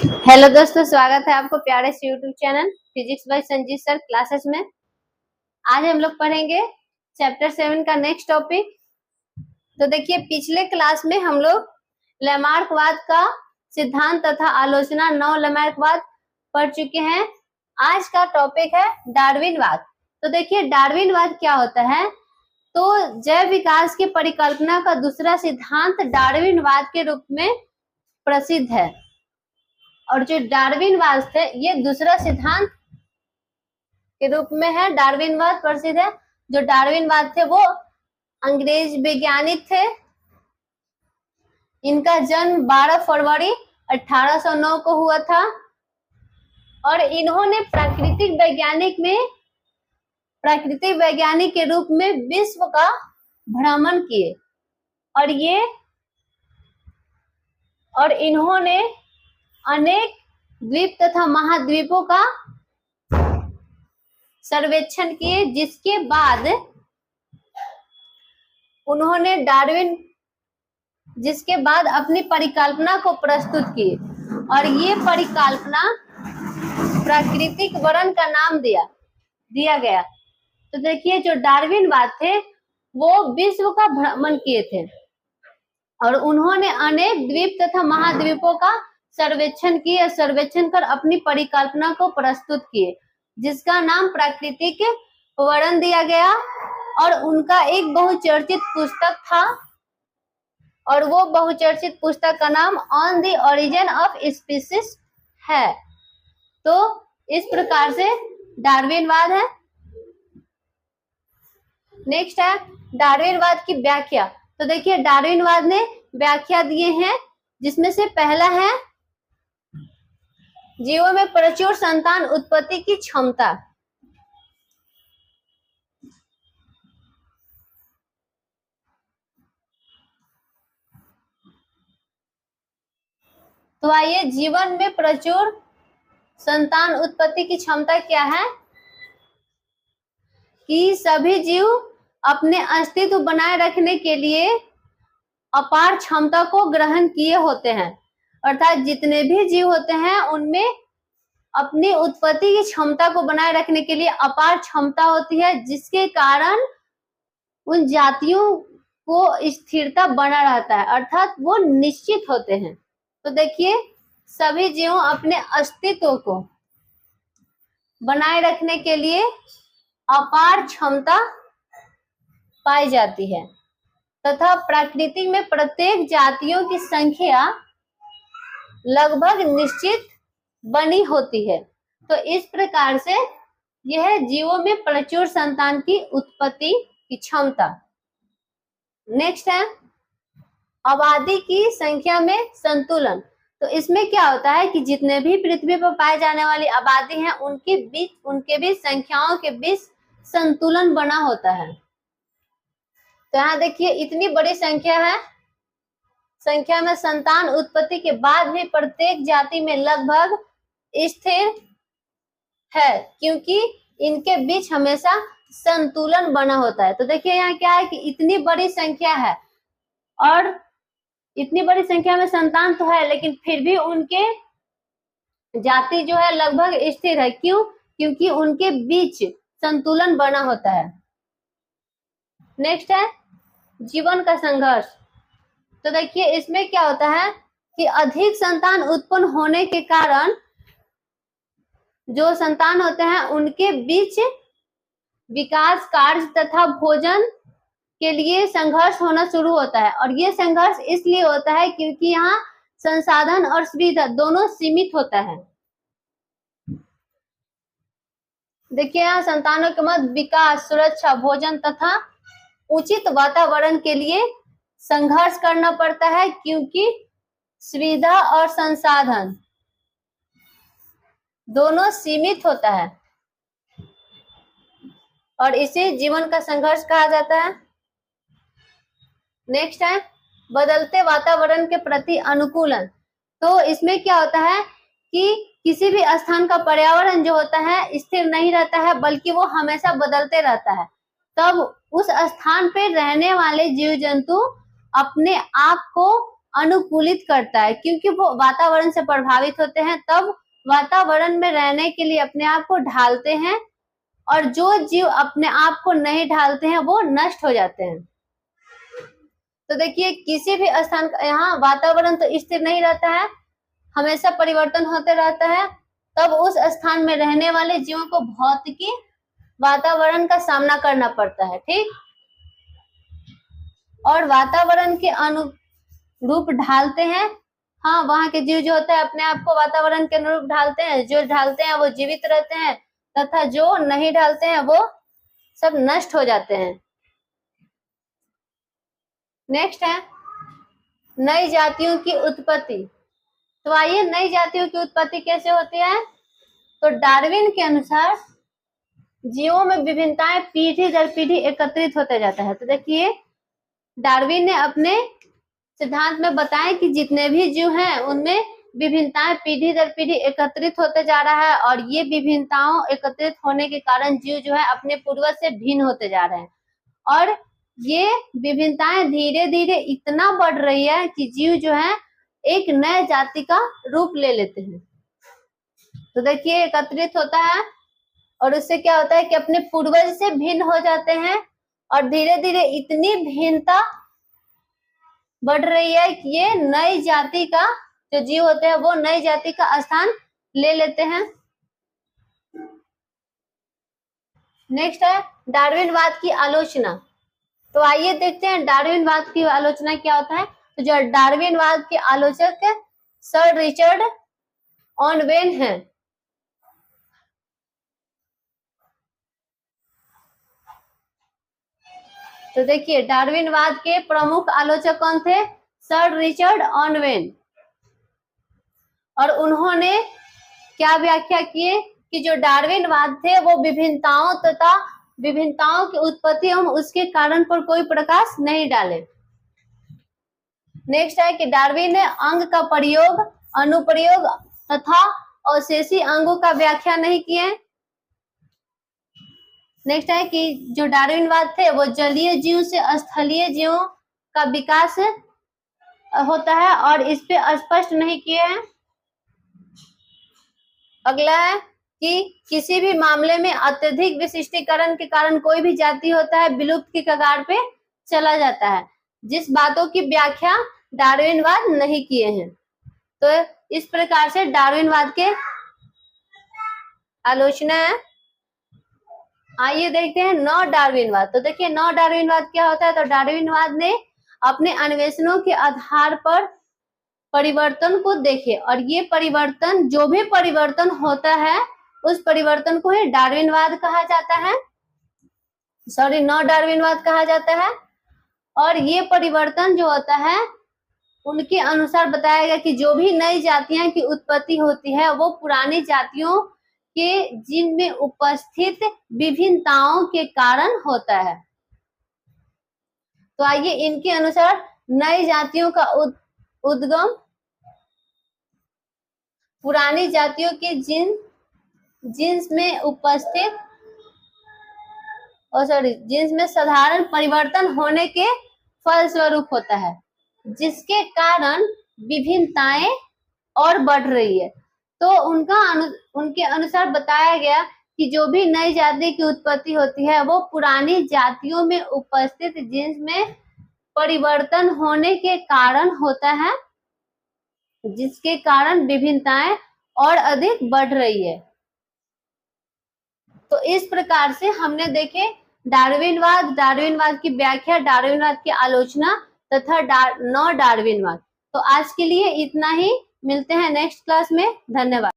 Hello दोस्तों, स्वागत है आपको प्यारे से YouTube channel physics bye Sanjeev sir classes में। आज हम लोग पढ़ेंगे चैप्टर 7 का नेक्स्ट टॉपिक। तो देखिए, पिछले क्लास में हम लोग लैमार्कवाद का सिद्धांत तथा आलोचना, नौ लैमार्कवाद पढ़ चुके हैं। आज का टॉपिक है डार्विनवाद। तो देखिए, डार्विनवाद क्या होता है। तो जैव विकास की परिकल्पना का दूसरा सिद्धांत डार्विनवाद के रूप में प्रसिद्ध है। और जो डार्विनवाद है ये दूसरा सिद्धांत के रूप में है। डार्विनवाद प्रसिद्ध है। जो डार्विनवाद थे वो अंग्रेज वैज्ञानिक थे। इनका जन्म 12 फरवरी 1809 को हुआ था और इन्होंने प्राकृतिक वैज्ञानिक के रूप में विश्व का भ्रमण किए और इन्होंने अनेक द्वीप तथा महाद्वीपों का सर्वेक्षण किए, जिसके बाद उन्होंने अपनी परिकल्पना को प्रस्तुत की और ये परिकल्पना प्राकृतिक वर्ण का नाम दिया गया। तो देखिए, जो डार्विनवाद थे वो विश्व का भ्रमण किए थे और उन्होंने अनेक द्वीप तथा महाद्वीपों का सर्वेक्षण कर अपनी परिकल्पना को प्रस्तुत किए, जिसका नाम प्राकृतिक वर्ण दिया गया। और उनका एक बहुचर्चित पुस्तक था और वो बहुचर्चित पुस्तक का नाम on the origin of species है। तो इस प्रकार से डार्विनवाद है। नेक्स्ट है डार्विनवाद की व्याख्या। तो देखिए, डार्विनवाद ने व्याख्या दिए हैं, जिसमें से पहला है जीवों में प्रचुर संतान उत्पत्ति की क्षमता। तो आइए, जीवन में प्रचुर संतान उत्पत्ति की क्षमता क्या है कि सभी जीव अपने अस्तित्व बनाए रखने के लिए अपार क्षमता को ग्रहण किए होते हैं। अर्थात जितने भी जीव होते हैं उनमें अपनी उत्पत्ति की क्षमता को बनाए रखने के लिए अपार क्षमता होती है, जिसके कारण उन जातियों को स्थिरता बना रहता है, अर्थात वो निश्चित होते हैं। तो देखिए, सभी जीवों अपने अस्तित्व को बनाए रखने के लिए अपार क्षमता पाई जाती है तथा प्रकृति में प्रत्येक जातियों की संख्या लगभग निश्चित बनी होती है। तो इस प्रकार से यह जीवों में प्रचुर संतान की उत्पत्ति की क्षमता। नेक्स्ट है आबादी की संख्या में संतुलन। तो इसमें क्या होता है कि जितने भी पृथ्वी पर पाए जाने वाली आबादी है उनके बीच संख्याओं के बीच संतुलन बना होता है। तो यहाँ देखिए, इतनी बड़ी संख्या में संतान उत्पत्ति के बाद भी प्रत्येक जाति में लगभग स्थिर है, क्योंकि इनके बीच हमेशा संतुलन बना होता है। तो देखिए, यहाँ क्या है कि इतनी बड़ी संख्या है और इतनी बड़ी संख्या में संतान तो है, लेकिन फिर भी उनके जाति जो है लगभग स्थिर है। क्यों? क्योंकि उनके बीच संतुलन बना होता है। नेक्स्ट है जीवन का संघर्ष। तो देखिए, इसमें क्या होता है कि अधिक संतान उत्पन्न होने के कारण जो संतान होते हैं उनके बीच विकास कार्य तथा भोजन के लिए संघर्ष होना शुरू होता है। और ये संघर्ष इसलिए होता है क्योंकि यहाँ संसाधन और सुविधा दोनों सीमित होता है। देखिए, यहाँ संतानों के मध्य विकास, सुरक्षा, भोजन तथा उचित वातावरण के लिए संघर्ष करना पड़ता है, क्योंकि सुविधा और संसाधन दोनों सीमित होता है और इसे जीवन का संघर्ष कहा जाता है। नेक्स्ट है बदलते वातावरण के प्रति अनुकूलन। तो इसमें क्या होता है कि किसी भी स्थान का पर्यावरण जो होता है स्थिर नहीं रहता है, बल्कि वो हमेशा बदलते रहता है। तब उस स्थान पर रहने वाले जीव जंतु अपने आप को अनुकूलित करता है, क्योंकि वो वातावरण से प्रभावित होते हैं तब वातावरण में रहने के लिए अपने आप को ढालते हैं, और जो जीव अपने आप को नहीं ढालते हैं वो नष्ट हो जाते हैं। तो देखिए किसी भी स्थान का यहाँ वातावरण तो स्थिर नहीं रहता है, हमेशा परिवर्तन होते रहता है, तब उस स्थान में रहने वाले जीवों को भौतिकी वातावरण का सामना करना पड़ता है। ठीक, और वातावरण के अनुरूप ढालते हैं। हाँ, वहां के जीव जो होते हैं अपने आप को वातावरण के अनुरूप ढालते हैं, जो ढालते हैं वो जीवित रहते हैं तथा जो नहीं ढालते हैं वो सब नष्ट हो जाते हैं। नेक्स्ट है नई जातियों की उत्पत्ति। तो आइए नई जातियों की उत्पत्ति कैसे होती है। तो डार्विन के अनुसार जीवों में विभिन्नताएं पीढ़ी दर पीढ़ी एकत्रित होते जाता है। तो देखिए डार्विन ने अपने सिद्धांत में बताया कि जितने भी जीव हैं उनमें विभिन्नताएं पीढ़ी दर पीढ़ी एकत्रित होते जा रहा है, और ये विभिन्नताओं एकत्रित होने के कारण जीव जो है अपने पूर्वज से भिन्न होते जा रहे हैं, और ये विभिन्नताएं धीरे धीरे इतना बढ़ रही है कि जीव जो है एक नए जाति का रूप ले लेते हैं। तो देखिए एकत्रित होता है और उससे क्या होता है कि अपने पूर्वज से भिन्न हो जाते हैं, और धीरे धीरे इतनी भिन्नता बढ़ रही है कि ये नई जाति का जो जीव होते हैं वो नई जाति का स्थान ले लेते हैं। नेक्स्ट है डार्विनवाद की आलोचना। तो आइए देखते हैं डार्विनवाद की आलोचना क्या होता है। तो जो डार्विनवाद के आलोचक सर रिचर्ड ऑनवेन हैं। तो देखिए डार्विनवाद के प्रमुख आलोचक कौन थे, सर रिचर्ड ऑनवेन, और उन्होंने क्या व्याख्या किए कि जो डार्विनवाद थे वो विभिन्नताओं तथा विभिन्नताओं की उत्पत्ति एवं उसके कारण पर कोई प्रकाश नहीं डाले। नेक्स्ट है कि डार्विन ने अंग का प्रयोग, अनुप्रयोग तथा अवशेषी अंगों का व्याख्या नहीं किए। नेक्स्ट है कि जो डार्विनवाद थे वो जलीय जीव से स्थलीय जीवों का विकास होता है और इस पे स्पष्ट नहीं किए हैं। अगला है कि किसी भी मामले में अत्यधिक विशिष्टीकरण के कारण कोई भी जाति होता है विलुप्त की कगार पे चला जाता है, जिस बातों की व्याख्या डार्विनवाद नहीं किए हैं। तो इस प्रकार से डार्विनवाद के आलोचना है। आइए देखते हैं नौ डार्विनवाद। तो देखिए नौ डार्विनवाद क्या होता है। तो डार्विनवाद ने अपने अन्वेषणों के आधार पर परिवर्तन को देखे, और ये परिवर्तन जो भी परिवर्तन होता है उस परिवर्तन को ही डार्विनवाद कहा जाता है, नौ डार्विनवाद कहा जाता है। और ये परिवर्तन जो होता है उनके अनुसार बताया गया कि जो भी नई जातियां की उत्पत्ति होती है वो पुरानी जातियों के जीन में उपस्थित विभिन्नताओं के कारण होता है। तो आइए इनके अनुसार नई जातियों का उद्गम पुरानी जातियों के जीन्स में उपस्थित जीन्स में साधारण परिवर्तन होने के फलस्वरूप होता है, जिसके कारण विभिन्नताएं और बढ़ रही है। तो उनके अनुसार बताया गया कि जो भी नई जाति की उत्पत्ति होती है वो पुरानी जातियों में उपस्थित जीन्स में परिवर्तन होने के कारण होता है, जिसके कारण विभिन्नताएं और अधिक बढ़ रही है। तो इस प्रकार से हमने देखे डार्विनवाद की व्याख्या, डार्विनवाद की आलोचना तथा नौ डार्विनवाद। तो आज के लिए इतना ही, मिलते हैं नेक्स्ट क्लास में। धन्यवाद।